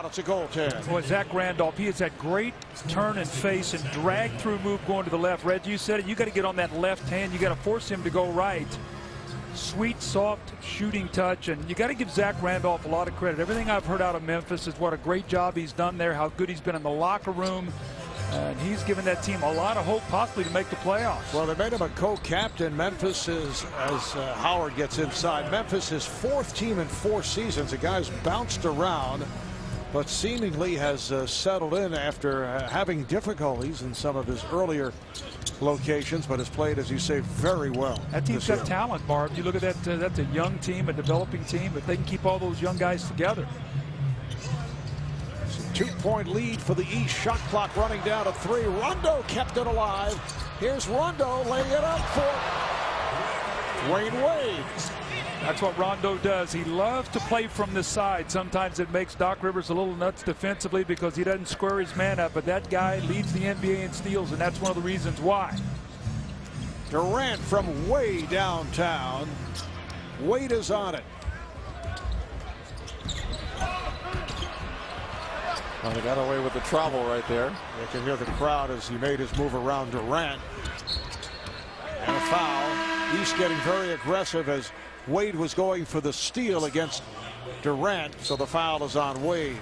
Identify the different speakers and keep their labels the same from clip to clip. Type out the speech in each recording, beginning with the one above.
Speaker 1: It's a goaltend.
Speaker 2: Boy, Zach Randolph, he has that great turn and face and drag through move going to the left. Reggie, you said it. You got to get on that left hand. You got to force him to go right. Sweet, soft shooting touch, and you got to give Zach Randolph a lot of credit. Everything I've heard out of Memphis is what a great job he's done there, how good he's been in the locker room. And he's given that team a lot of hope possibly to make the playoffs.
Speaker 1: Well, they made him a co-captain. Memphis is, as Howard gets inside, Memphis is fourth team in 4 seasons. The guy's bounced around, but seemingly has settled in after having difficulties in some of his earlier locations, but has played, as you say, very well.
Speaker 2: That team's got talent, Barb. You look at that, that's a young team, a developing team, if they can keep all those young guys together.
Speaker 1: 2-point lead for the East. Shot clock running down to 3. Rondo kept it alive. Here's Rondo laying it up for Wayne Wade.
Speaker 2: That's what Rondo does. He loves to play from the side. Sometimes it makes Doc Rivers a little nuts defensively because he doesn't square his man up. But that guy leads the NBA in steals, and that's one of the reasons why.
Speaker 1: Durant from way downtown. Wade is on it.
Speaker 3: Well, they got away with the travel right there.
Speaker 1: You can hear the crowd as he made his move around Durant. And a foul. East getting very aggressive as Wade was going for the steal against Durant, so the foul is on Wade.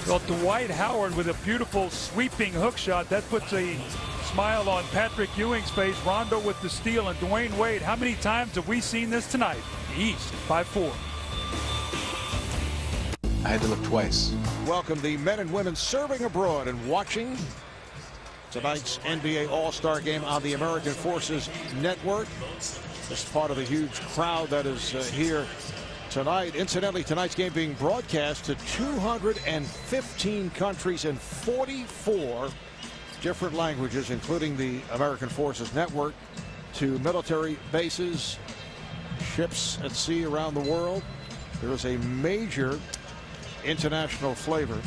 Speaker 2: Well, Dwight Howard with a beautiful sweeping hook shot. That puts a smile on Patrick Ewing's face. Rondo with the steal, and Dwayne Wade. How many times have we seen this tonight? The East by 4.
Speaker 4: I had to look twice.
Speaker 1: Welcome the men and women serving abroad and watching tonight's NBA All-Star game on the American Forces Network. This is part of the huge crowd that is here tonight. Incidentally, tonight's game being broadcast to 215 countries in 44 different languages, including the American Forces Network, to military bases, ships at sea around the world. There is a major international flavor.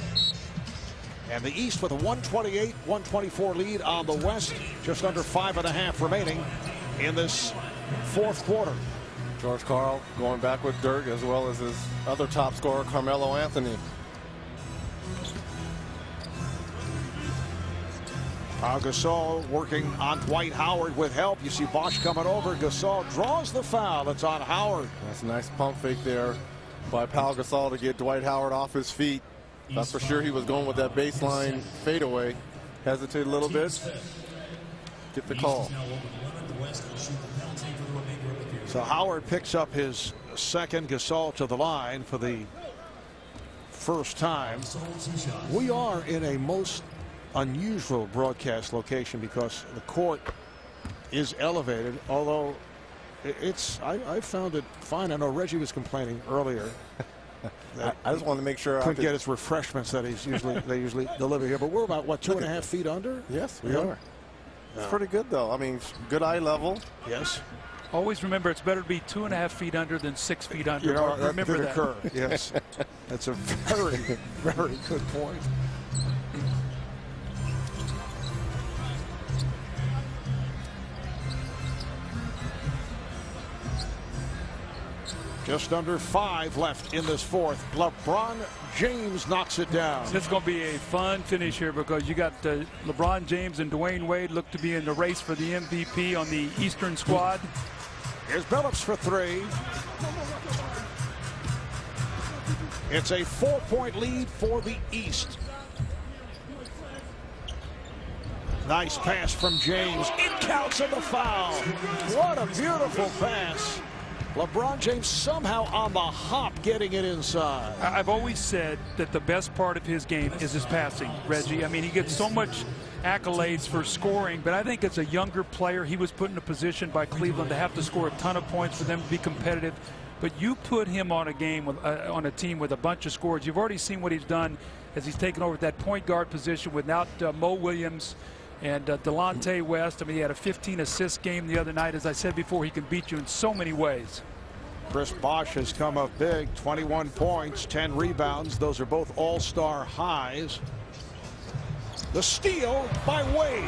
Speaker 1: And the East with a 128-124 lead on the West. Just under 5.5 remaining in this fourth quarter.
Speaker 3: George Karl going back with Dirk, as well as his other top scorer, Carmelo Anthony.
Speaker 1: Gasol working on Dwight Howard with help. You see Bosch coming over. Gasol draws the foul. It's on Howard.
Speaker 3: That's a nice pump fake there by Pau Gasol to get Dwight Howard off his feet. That's for sure. He was going with that baseline fadeaway. Hesitated a little bit. Get the call.
Speaker 1: So Howard picks up his second. Gasol to the line for the first time. We are in a most unusual broadcast location because the court is elevated, although I found it fine. I know Reggie was complaining earlier.
Speaker 3: I just wanted to make sure
Speaker 1: couldn't get his refreshments that they usually deliver here. But we're about what, 2.5 feet under?
Speaker 3: Yes, we are. It's pretty good though. I mean, good eye level.
Speaker 1: Yes.
Speaker 2: Always remember, it's better to be 2.5 feet under than 6 feet under.
Speaker 1: You know,
Speaker 2: remember that.
Speaker 1: Occur. Yes. That's a very, very good point. Just under 5 left in this fourth. LeBron James knocks it down.
Speaker 2: It's going to be a fun finish here because you got LeBron James and Dwayne Wade look to be in the race for the MVP on the Eastern squad.
Speaker 1: Here's Billups for 3. It's a 4-point lead for the East. Nice pass from James. It counts in the foul. What a beautiful pass. LeBron James somehow on the hop getting it inside.
Speaker 2: I've always said that the best part of his game is his passing, Reggie. I mean, he gets so much accolades for scoring, but I think as a younger player, he was put in a position by Cleveland to have to score a ton of points for them to be competitive. But you put him on a game with, on a team with a bunch of scores. You've already seen what he's done as he's taken over that point guard position without Mo Williams and Delonte West. I mean, he had a 15-assist game the other night. As I said before, he can beat you in so many ways.
Speaker 1: Chris Bosh has come up big. 21 points, 10 rebounds. Those are both all-star highs. The steal by Wade.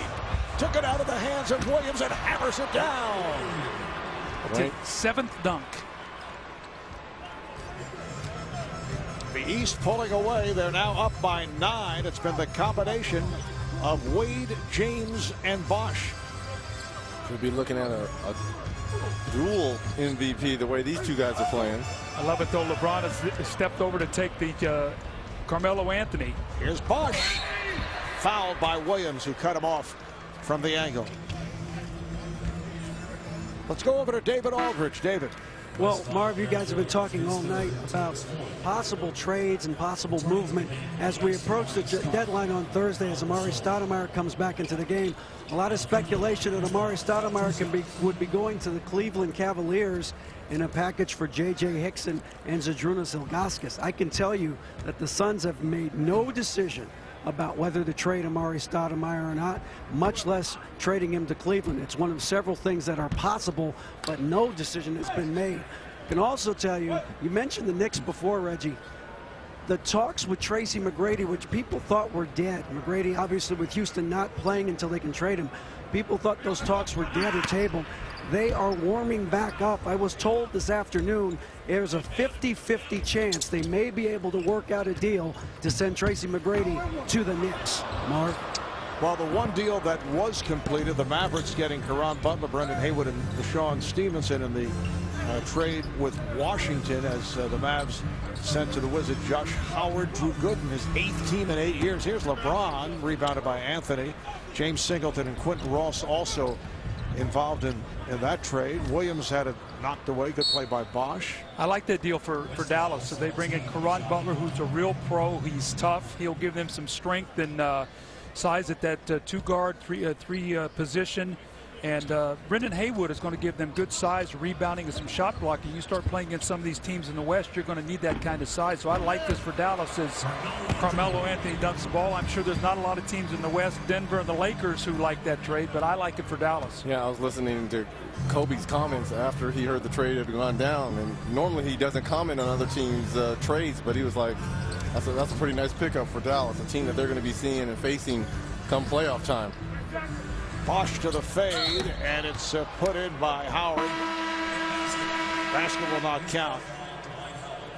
Speaker 1: Took it out of the hands of Williams and hammers it down.
Speaker 2: It's a 7th dunk.
Speaker 1: The East pulling away. They're now up by 9. It's been the combination of Wade, James, and Bosch.
Speaker 3: We'll be looking at a dual MVP the way these two guys are playing.
Speaker 2: I love it, though. LeBron has stepped over to take the Carmelo Anthony.
Speaker 1: Here's Bosch. Fouled by Williams, who cut him off from the angle. Let's go over to David Aldridge. David.
Speaker 4: Well, Marv, you guys have been talking all night about possible trades and possible movement as we approach the deadline on Thursday as Amari Stoudemire comes back into the game. A lot of speculation that Amari Stoudemire would be going to the Cleveland Cavaliers in a package for J.J. Hickson and Zydrunas Ilgauskas. I can tell you that the Suns have made no decision about whether to trade Amari Stoudemire or not, much less trading him to Cleveland. It's one of several things that are possible, but no decision has been made. I can also tell you, you mentioned the Knicks before, Reggie. The talks with Tracy McGrady, which people thought were dead. McGrady, obviously, with Houston not playing until they can trade him. People thought those talks were dead or tabled. They are warming back up. I was told this afternoon there's a 50-50 chance they may be able to work out a deal to send Tracy McGrady to the Knicks. Marv?
Speaker 1: Well, the one deal that was completed, the Mavericks getting Caron Butler, Brendan Haywood, and Deshaun Stevenson in the trade with Washington as the Mavs sent to the Wizards Josh Howard, Drew Gooden, his 8th team in 8 years. Here's LeBron, rebounded by Anthony. James Singleton and Quentin Ross also involved in that trade. Williams had it knocked away. Good play by Bosch.
Speaker 2: I like that deal for Dallas. So they bring in Caron Butler, who's a real pro. He's tough. He'll give them some strength and size at that two-guard, three position. And Brendan Haywood is going to give them good size, rebounding, and some shot blocking. You start playing against some of these teams in the West, you're going to need that kind of size. So I like this for Dallas as Carmelo Anthony dumps the ball. I'm sure there's not a lot of teams in the West, Denver and the Lakers, who like that trade, but I like it for Dallas. Yeah,
Speaker 3: I was listening to Kobe's comments after he heard the trade had gone down. And normally he doesn't comment on other teams' trades, but he was like, that's a pretty nice pickup for Dallas, a team that they're going to be seeing and facing come playoff time.
Speaker 1: Bosch to the fade, and it's put in by Howard. Basket will not count.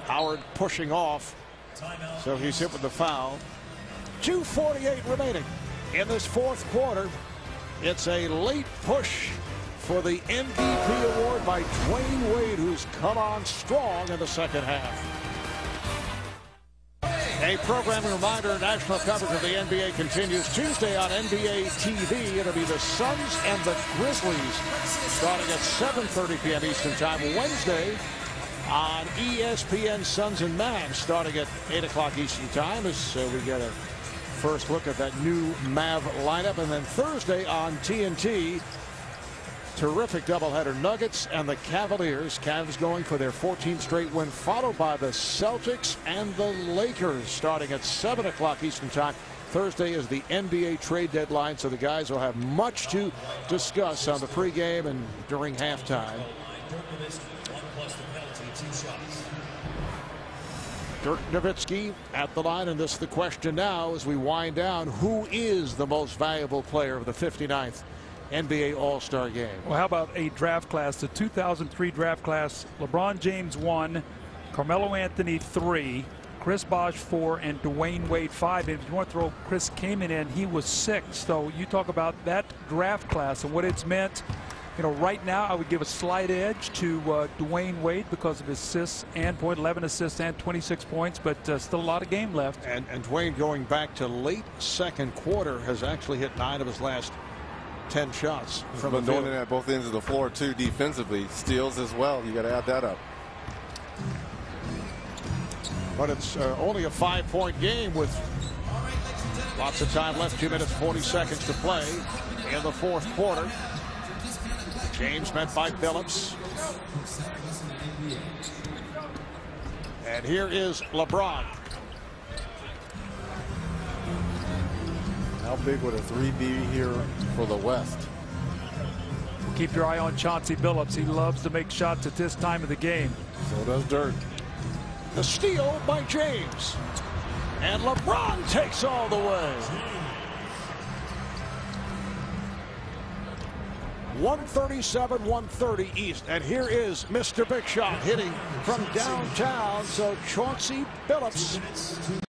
Speaker 1: Howard pushing off, so he's hit with the foul. 2:48 remaining in this fourth quarter. It's a late push for the MVP award by Dwayne Wade, who's come on strong in the second half. A programming reminder, national coverage of the NBA continues Tuesday on NBA TV. It'll be the Suns and the Grizzlies starting at 7:30 p.m. Eastern Time. Wednesday on ESPN, Suns and Mavs starting at 8 o'clock Eastern Time as we get a first look at that new Mav lineup. And then Thursday on TNT, terrific doubleheader, Nuggets and the Cavaliers. Cavs going for their 14th straight win, followed by the Celtics and the Lakers starting at 7 o'clock Eastern Time. Thursday is the NBA trade deadline, so the guys will have much to discuss on the pregame and during halftime. Dirk Nowitzki at the line, and this is the question now as we wind down. Who is the most valuable player of the 59th NBA All-Star game?
Speaker 2: Well, how about a draft class? The 2003 draft class, LeBron James 1, Carmelo Anthony 3, Chris Bosh 4, and Dwayne Wade 5. And if you want to throw Chris Kaman in, he was 6. So you talk about that draft class and what it's meant. You know, right now I would give a slight edge to Dwayne Wade because of his assists and 11 assists and 26 points, but still a lot of game left.
Speaker 1: And Dwayne, going back to late second quarter, has actually hit 9 of his last 10 shots from the field.
Speaker 3: Doing it at both ends of the floor too defensively. Steals as well. You got to add that up.
Speaker 1: But it's only a 5-point game with lots of time left. 2 minutes 40 seconds to play in the fourth quarter. James met by Phillips. And here is LeBron.
Speaker 3: How big would a 3 be here for the West?
Speaker 2: Keep your eye on Chauncey Billups. He loves to make shots at this time of the game.
Speaker 3: So does Dirk.
Speaker 1: The steal by James. And LeBron takes all the way. 137-130 East. And here is Mr. Big Shot hitting from downtown. So Chauncey Billups